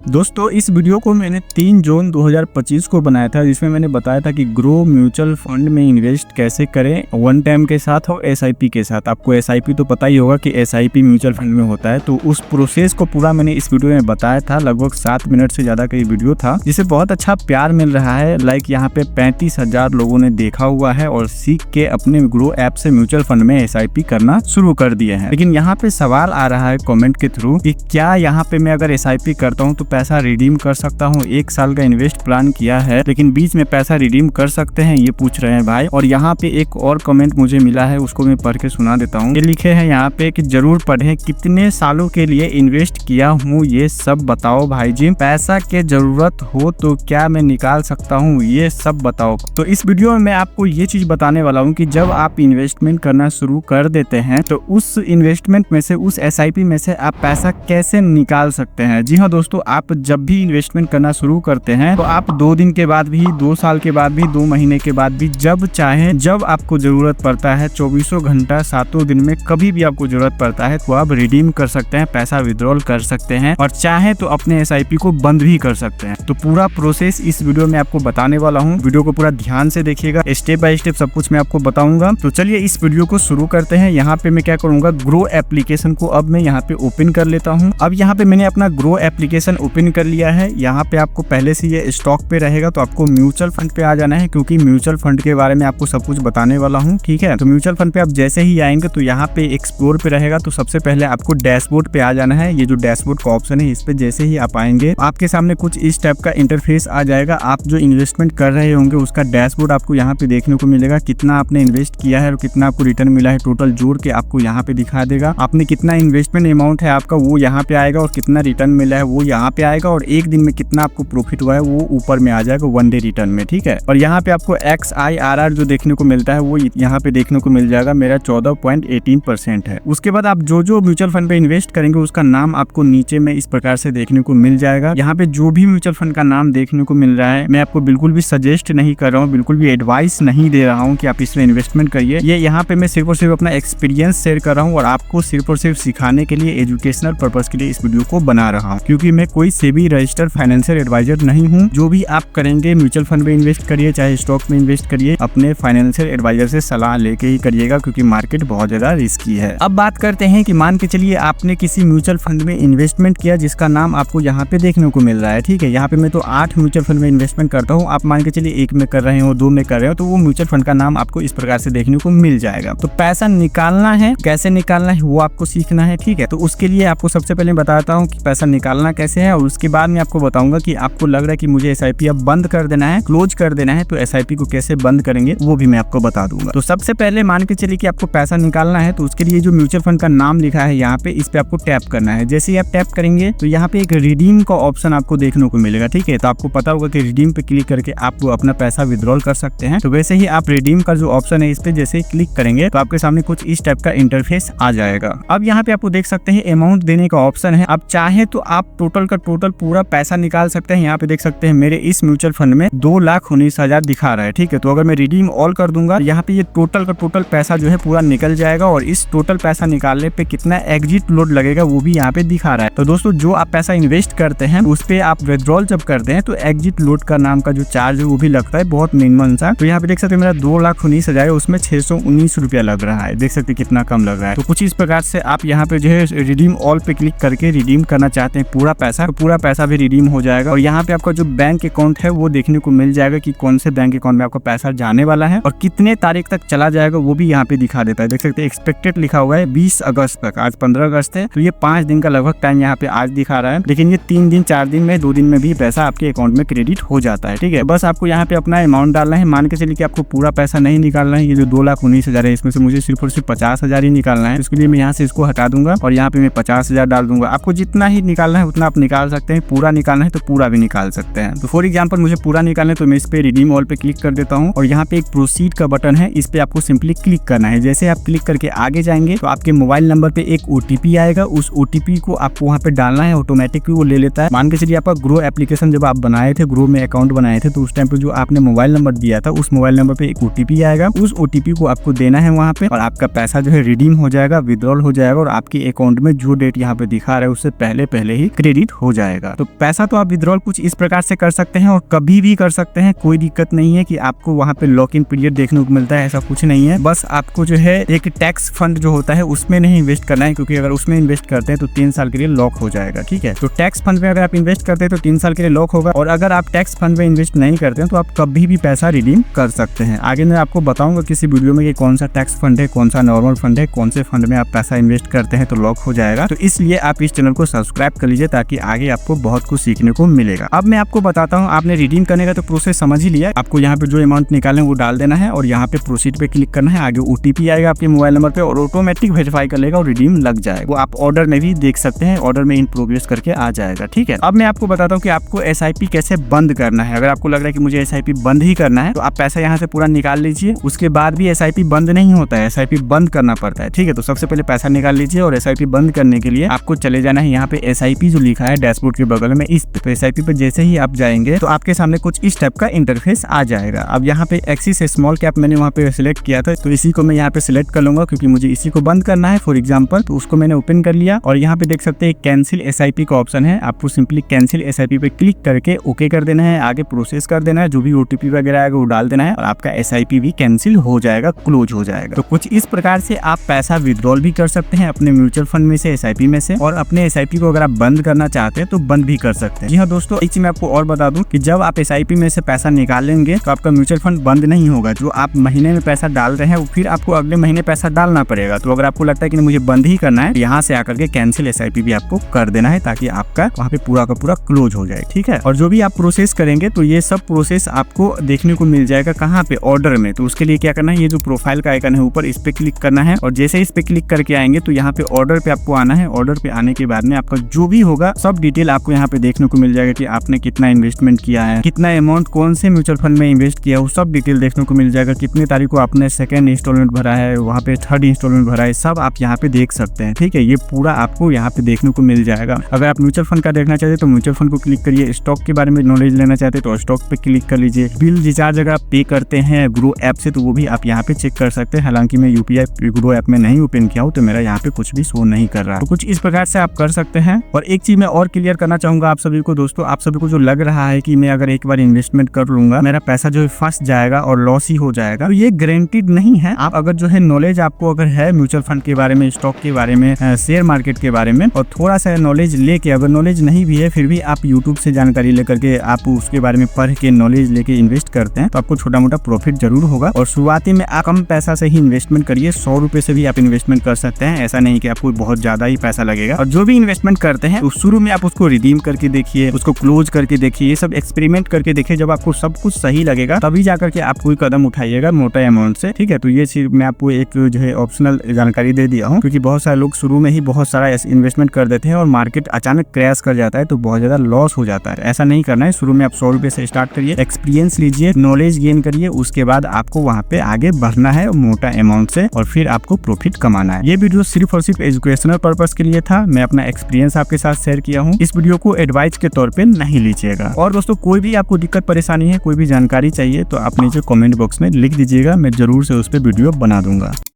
दोस्तों इस वीडियो को मैंने 3 जून 2025 को बनाया था, जिसमें मैंने बताया था कि ग्रो म्यूचुअल फंड में इन्वेस्ट कैसे करें वन टाइम के साथ और एसआईपी के साथ। आपको एसआईपी तो पता ही होगा कि एसआईपी म्यूचुअल फंड में होता है, तो उस प्रोसेस को पूरा मैंने इस वीडियो में बताया था। लगभग 7 मिनट से ज्यादा का ये वीडियो था, जिसे बहुत अच्छा प्यार मिल रहा है। लाइक यहाँ पे 35,000 लोगों ने देखा हुआ है और सीख के अपने ग्रो ऐप से म्यूचुअल फंड में एसआईपी करना शुरू कर दिए हैं। लेकिन यहाँ पे सवाल आ रहा है कमेंट के थ्रू कि क्या यहाँ पे मैं अगर एसआईपी करता हूँ तो पैसा रिडीम कर सकता हूँ। 1 साल का इन्वेस्ट प्लान किया है लेकिन बीच में पैसा रिडीम कर सकते हैं, ये पूछ रहे हैं भाई। और यहाँ पे एक और कमेंट मुझे मिला है, उसको मैं पढ़ के सुना देता हूँ। ये लिखे हैं यहाँ पे कि जरूर पढ़ें, कितने सालों के लिए इन्वेस्ट किया हूँ ये सब बताओ भाई जी। पैसा के जरूरत हो तो क्या मैं निकाल सकता हूँ, ये सब बताओ। तो इस वीडियो में मैं आपको ये चीज बताने वाला हूँ कि जब आप इन्वेस्टमेंट करना शुरू कर देते हैं तो उस इन्वेस्टमेंट में से, उस एसआईपी में से आप पैसा कैसे निकाल सकते हैं। जी हाँ दोस्तों, आप जब भी इन्वेस्टमेंट करना शुरू करते हैं तो आप 2 दिन के बाद भी, 2 साल के बाद भी, 2 महीने के बाद भी, जब चाहें, जब आपको जरूरत पड़ता है, 24 घंटा 7 दिन में कभी भी आपको जरूरत पड़ता है तो आप रिडीम कर सकते हैं, पैसा विड्रॉल कर सकते हैं और चाहे तो अपने एसआईपी को बंद भी कर सकते हैं। तो पूरा प्रोसेस इस वीडियो में आपको बताने वाला हूँ। वीडियो को पूरा ध्यान से देखिएगा, स्टेप बाय स्टेप सब कुछ मैं आपको बताऊंगा। तो चलिए इस वीडियो को शुरू करते हैं। यहाँ पे मैं क्या करूंगा, ग्रो एप्लीकेशन को अब मैं यहाँ पे ओपन कर लेता हूँ। अब यहाँ पे मैंने अपना ग्रो एप्लीकेशन ओपन कर लिया है। यहाँ पे आपको पहले से ये स्टॉक पे रहेगा तो आपको म्यूचुअल फंड पे आ जाना है, क्योंकि म्यूचुअल फंड के बारे में आपको सब कुछ बताने वाला हूँ। ठीक है, तो म्यूचुअल फंड पे आप जैसे ही आएंगे तो यहाँ पे एक्सप्लोर पे रहेगा, तो सबसे पहले आपको डैशबोर्ड पे आ जाना है। ये जो डैशबोर्ड का ऑप्शन है, इस पे जैसे ही आप आएंगे आपके सामने कुछ इस टाइप का इंटरफेस आ जाएगा। आप जो इन्वेस्टमेंट कर रहे होंगे उसका डैशबोर्ड आपको यहाँ पे देखने को मिलेगा। कितना आपने इन्वेस्ट किया है और कितना आपको रिटर्न मिला है, टोटल जोड़ के आपको यहाँ पे दिखा देगा। आपने कितना इन्वेस्टमेंट अमाउंट है आपका वो यहाँ पे आएगा और कितना रिटर्न मिला है वो यहाँ पे आएगा, और एक दिन में कितना आपको प्रॉफिट हुआ है वो ऊपर में आ जाएगा 1 डे रिटर्न में। ठीक है, और यहाँ पे आपको XIRR जो देखने को मिलता है वो यहाँ पे देखने को मिल जाएगा। मेरा 14.18% है। उसके बाद आप जो म्यूचुअल फंड पे इन्वेस्ट करेंगे उसका नाम आपको नीचे में इस प्रकार से देखने को मिल जाएगा। यहाँ पे जो भी म्यूचुअल फंड का नाम देखने को मिल रहा है, मैं आपको बिल्कुल भी सजेस्ट नहीं कर रहा हूँ, बिल्कुल भी एडवाइस नहीं दे रहा हूँ कि आप इसमें इन्वेस्टमेंट करिए। ये यहाँ पे मैं सिर्फ और सिर्फ अपना एक्सपीरियंस शेयर कर रहा हूँ और आपको सिर्फ और सिर्फ सिखाने के लिए, एजुकेशनल पर्पस के लिए इस वीडियो को बना रहा हूँ, क्योंकि मैं कोई सेबी रजिस्टर्ड फाइनेंशियल एडवाइजर नहीं हूँ। जो भी आप करेंगे म्यूचुअल फंड में इन्वेस्ट करिए चाहे स्टॉक में इन्वेस्ट करिए, अपने फाइनेंशियल एडवाइजर से सलाह लेके ही करिएगा, क्योंकि मार्केट बहुत ज्यादा रिस्की है। अब बात करते हैं कि मान के चलिए आपने किसी म्यूचुअल फंड में इन्वेस्टमेंट किया जिसका नाम आपको यहाँ पे देखने को मिल रहा है। ठीक है, यहाँ पे मैं तो 8 म्यूचुअल फंड में इन्वेस्टमेंट करता हूँ। आप मान के चलिए 1 में कर रहे हो, 2 में कर रहे हो, तो वो म्यूचुअल फंड का नाम आपको इस प्रकार से देखने को मिल जाएगा। तो पैसा निकालना है, कैसे निकालना है वो आपको सीखना है। ठीक है, तो उसके लिए आपको सबसे पहले बताता हूँ कि पैसा निकालना कैसे है, और उसके बाद में आपको बताऊंगा कि आपको लग रहा है कि मुझे एसआईपी अब बंद कर देना है, क्लोज कर देना है, तो एसआईपी को कैसे बंद करेंगे वो भी मैं आपको बता दूंगा। तो सबसे पहले मान के चलिए कि आपको पैसा निकालना है, तो उसके लिए जो म्यूचुअल फंड का नाम लिखा है यहाँ पे, इस पे आपको टैप करना है। जैसे ही आप टैप करेंगे तो यहाँ पे एक रिडीम का ऑप्शन आपको देखने को मिलेगा। ठीक है, तो आपको पता होगा कि रिडीम पे क्लिक करके आप अपना पैसा विड्रॉल कर सकते हैं। तो वैसे ही आप रिडीम का जो ऑप्शन है इस पे जैसे क्लिक करेंगे तो आपके सामने कुछ इस टाइप का इंटरफेस आ जाएगा। अब यहाँ पे आपको देख सकते हैं अमाउंट देने का ऑप्शन है। आप चाहे तो आप टोटल का टोटल पूरा पैसा निकाल सकते हैं। यहाँ पे देख सकते हैं मेरे इस म्यूचुअल फंड में 2,19,000 दिखा रहा है। ठीक है, तो अगर मैं रिडीम ऑल कर दूंगा यहाँ पे ये टोटल का टोटल पैसा जो है पूरा निकल जाएगा, और इस टोटल पैसा निकालने पे कितना एग्जिट लोड लगेगा वो भी यहाँ पे दिखा रहा है। तो दोस्तों जो आप पैसा इन्वेस्ट करते हैं उस पे आप विड्रॉल जब करते हैं तो एग्जिट लोड का नाम का जो चार्ज है वो भी लगता है, बहुत मिनिमम सा। तो यहाँ पे देख सकते हैं मेरा 2,19,000 है, उसमें 619 रुपया लग रहा है। देख सकते हैं कितना कम लग रहा है। तो कुछ इस प्रकार से आप यहाँ पे जो है रिडीम ऑल पे क्लिक करके रिडीम करना चाहते हैं पूरा पैसा, तो पूरा पैसा भी रिडीम हो जाएगा। और यहाँ पे आपका जो बैंक अकाउंट है वो देखने को मिल जाएगा कि कौन से बैंक अकाउंट में आपका पैसा जाने वाला है और कितने तारीख तक चला जाएगा वो भी यहाँ पे दिखा देता है। देख सकते हैं एक्सपेक्टेड लिखा हुआ है 20 अगस्त तक, आज 15 अगस्त है, तो ये 5 दिन का लगभग टाइम यहाँ पे आज दिखा रहा है। लेकिन ये 3 दिन 4 दिन में 2 दिन में भी पैसा आपके अकाउंट में क्रेडिट हो जाता है। ठीक है, बस आपको यहाँ पे अपना अमाउंट डालना है। मान के चलिए कि आपको पूरा पैसा नहीं निकालना है, ये जो 2,19,000 है इसमें से मुझे सिर्फ और सिर्फ 50,000 ही निकालना है। इसके लिए मैं यहाँ से इसको हटा दूंगा और यहाँ पे मैं 50,000 डाल दूंगा। आपको जितना ही निकालना है उतना आप निकाल सकते हैं, पूरा निकालना है तो पूरा भी निकाल सकते हैं। तो फॉर एग्जाम्पल मुझे पूरा निकालना है तो मैं इस पे रिडीम ऑल पे क्लिक कर देता हूँ और यहाँ पे एक प्रोसीड का बटन है, इस पे आपको सिंपली क्लिक करना है। जैसे आप क्लिक करके आगे जाएंगे तो आपके मोबाइल नंबर पे एक ओटीपी आएगा, उस ओटीपी को आपको वहाँ पे डालना है, ऑटोमेटिकली वो ले लेता है। मान के चलिए आपका ग्रो एप्लीकेशन जब आप बनाए थे, ग्रो में अकाउंट बनाए थे, तो उस टाइम पे जो आपने मोबाइल नंबर दिया था उस मोबाइल नंबर पे एक ओटीपी आएगा, उस ओटीपी को आपको देना है वहाँ पे, और आपका पैसा जो है रिडीम हो जाएगा, विड्रॉल हो जाएगा, और आपके अकाउंट में जो डेट यहाँ पे दिखा रहा है उससे पहले ही क्रेडिट हो जाएगा। तो पैसा तो आप विड्रॉल कुछ इस प्रकार से कर सकते हैं और कभी भी कर सकते हैं, कोई दिक्कत नहीं है कि आपको वहाँ पे लॉक इन पीरियड देखने को मिलता है, ऐसा कुछ नहीं है। बस आपको जो है एक टैक्स फंड जो होता है उसमें नहीं इन्वेस्ट करना है, क्योंकि अगर उसमें इन्वेस्ट करते हैं तो 3 साल के लिए लॉक हो जाएगा। ठीक है, तो टैक्स फंड में अगर आप इन्वेस्ट करते हैं तो 3 साल के लिए लॉक होगा, और अगर आप टैक्स फंड में इन्वेस्ट नहीं करते हैं तो आप कभी भी पैसा रिडीम कर सकते हैं। आगे मैं आपको बताऊंगा किसी वीडियो में कि कौन सा टैक्स फंड है, कौन सा नॉर्मल फंड है, कौन से फंड में आप पैसा इन्वेस्ट करते हैं तो लॉक हो जाएगा। तो इसलिए आप इस चैनल को सब्सक्राइब कर लीजिए ताकि आगे आपको बहुत कुछ सीखने को मिलेगा। अब मैं आपको बताता हूँ, आपने रिडीम करने का तो प्रोसेस समझ ही लिया। आपको यहाँ पे जो अमाउंट निकालें वो डाल देना है और यहाँ पे प्रोसीड पे क्लिक करना है। आगे OTP आएगा आपके मोबाइल नंबर पे और ऑटोमेटिक वेरीफाई कर लेगा और रिडीम लग जाएगा। वो आप ऑर्डर में भी देख सकते हैं, ऑर्डर में इन प्रोग्रेस करके आ जाएगा। ठीक है, अब मैं आपको बताता हूँ कि आपको SIP कैसे बंद करना है। अगर आपको लग रहा है कि मुझे SIP बंद ही करना है तो आप पैसा यहाँ से पूरा निकाल लीजिए। उसके बाद भी SIP बंद नहीं होता है, SIP बंद करना पड़ता है। ठीक है, तो सबसे पहले पैसा निकाल लीजिए और SIP बंद करने के लिए आपको चले जाना है यहाँ पे SIP जो लिखा है डैशबोर्ड के बगल में, इस पे SIP पे जैसे ही आप जाएंगे तो आपके सामने कुछ इस टाइप का इंटरफेस आ जाएगा। अब यहाँ पे एक्सिस स्मॉल कैप मैंने वहाँ पे सिलेक्ट किया था, तो इसी को मैं यहाँ पे सिलेक्ट कर लूंगा क्योंकि मुझे इसी को बंद करना है फॉर एग्जाम्पल। तो उसको मैंने ओपन कर लिया और यहाँ पे देख सकते हैं कैंसिल SIP का ऑप्शन है। आपको सिंपली कैंसिल SIP पे क्लिक करके ओके कर देना है, आगे प्रोसेस कर देना है, जो भी OTP वगैरह आएगा वो डाल देना है और आपका SIP भी कैंसिल हो जाएगा, क्लोज हो जाएगा। तो कुछ इस प्रकार से आप पैसा विड्रॉल भी कर सकते हैं अपने म्यूचुअल फंड में से, SIP में से, और अपने SIP को अगर आप बंद करना चाहते हैं तो बंद भी कर सकते हैं। जी हाँ दोस्तों, एक चीज मैं आपको और बता दूं कि जब आप SIP में से पैसा निकालेंगे तो आपका म्यूचुअल फंड बंद नहीं होगा। जो आप महीने में पैसा डाल रहे हैं वो फिर आपको अगले महीने पैसा डालना पड़ेगा। तो अगर आपको लगता है कि मुझे बंद ही करना है, यहाँ से आकर के कैंसिल SIP भी आपको कर देना है ताकि आपका वहाँ पे पूरा का पूरा क्लोज हो जाए। ठीक है, और जो भी आप प्रोसेस करेंगे तो ये सब प्रोसेस आपको देखने को मिल जाएगा कहाँ पे, ऑर्डर में। तो उसके लिए क्या करना है, ये जो प्रोफाइल का आइकन है ऊपर, इस पे क्लिक करना है और जैसे इस पे क्लिक करके आएंगे तो यहाँ पे ऑर्डर पे आपको आना है। ऑर्डर पे आने के बाद में आपका जो भी होगा सब डिटेल आपको यहाँ पे देखने को मिल जाएगा कि आपने कितना इन्वेस्टमेंट किया है, कितना अमाउंट कौन से म्यूचुअल फंड में इन्वेस्ट किया, वो सब डिटेल देखने को मिल जाएगा। कितने तारीख को आपने सेकंड इंस्टॉलमेंट भरा है, वहाँ पे थर्ड इंस्टॉलमेंट भरा है, सब आप यहाँ पे देख सकते हैं। ठीक है, ये पूरा आपको यहाँ पे देखने को मिल जाएगा। अगर आप म्यूचुअल फंड का देखना चाहते हैं तो म्यूचुअल फंड को क्लिक करिए। स्टॉक के बारे में नॉलेज लेना चाहते हैं तो स्टॉक पे क्लिक कर लीजिए। बिल रिचार्ज अगर आप पे करते हैं ग्रो ऐप से तो वो भी आप यहाँ पे चेक कर सकते हैं। हालांकि मैं UPI ग्रो ऐप में नहीं ओपन किया हूँ तो मेरा यहाँ पे कुछ भी शो नहीं कर रहा। तो कुछ इस प्रकार से आप कर सकते हैं। और एक चीज मैं और क्लियर करना चाहूंगा आप सभी को दोस्तों, आप सभी को जो लग रहा है कि मैं अगर एक बार इन्वेस्टमेंट कर लूंगा मेरा पैसा जो है फंस जाएगा और लॉस ही हो जाएगा, तो ये गारंटीड नहीं है। आप अगर जो है नॉलेज आपको अगर है म्यूचुअल फंड के बारे में, स्टॉक के बारे में, शेयर मार्केट के बारे में, और थोड़ा सा नॉलेज लेके, अगर नॉलेज नहीं भी है फिर भी आप यूट्यूब से जानकारी लेकर के आप उसके बारे में पढ़ के नॉलेज लेके इन्वेस्ट करते हैं तो आपको छोटा मोटा प्रॉफिट जरूर होगा। और शुरुआती में आप कम पैसा से ही इन्वेस्टमेंट करिए, 100 रुपए से भी आप इन्वेस्टमेंट कर सकते हैं। ऐसा नहीं कि आपको बहुत ज्यादा ही पैसा लगेगा। और जो भी इन्वेस्टमेंट करते हैं तो शुरू में आप उसको रिडीम करके देखिए, उसको क्लोज करके देखिए, ये सब एक्सपेरिमेंट करके देखिए। जब आपको सब कुछ सही लगेगा तभी जाकर के आप कोई कदम उठाइएगा मोटा अमाउंट से। ठीक है, तो ये सिर्फ मैं आपको एक जो है ऑप्शनल जानकारी दे दिया हूँ, क्योंकि बहुत सारे लोग शुरू में ही बहुत सारा इन्वेस्टमेंट कर देते हैं और मार्केट अचानक क्रैश कर जाता है तो बहुत ज्यादा लॉस हो जाता है। ऐसा नहीं करना है। शुरू में आप 100 रुपए से स्टार्ट करिए, एक्सपीरियंस लीजिए, नॉलेज गेन करिए, उसके बाद आपको वहाँ पे आगे बढ़ना है मोटा अमाउंट से और फिर आपको प्रॉफिट कमाना है। ये वीडियो सिर्फ और सिर्फ एजुकेशनल पर्पस के लिए था। मैं अपना एक्सपीरियंस आपके साथ शेयर किया हूँ। इस वीडियो को एडवाइस के तौर पे नहीं लीजिएगा। और दोस्तों कोई भी आपको दिक्कत परेशानी है, कोई भी जानकारी चाहिए तो आप नीचे कमेंट बॉक्स में लिख दीजिएगा, मैं जरूर से उस पर वीडियो बना दूंगा।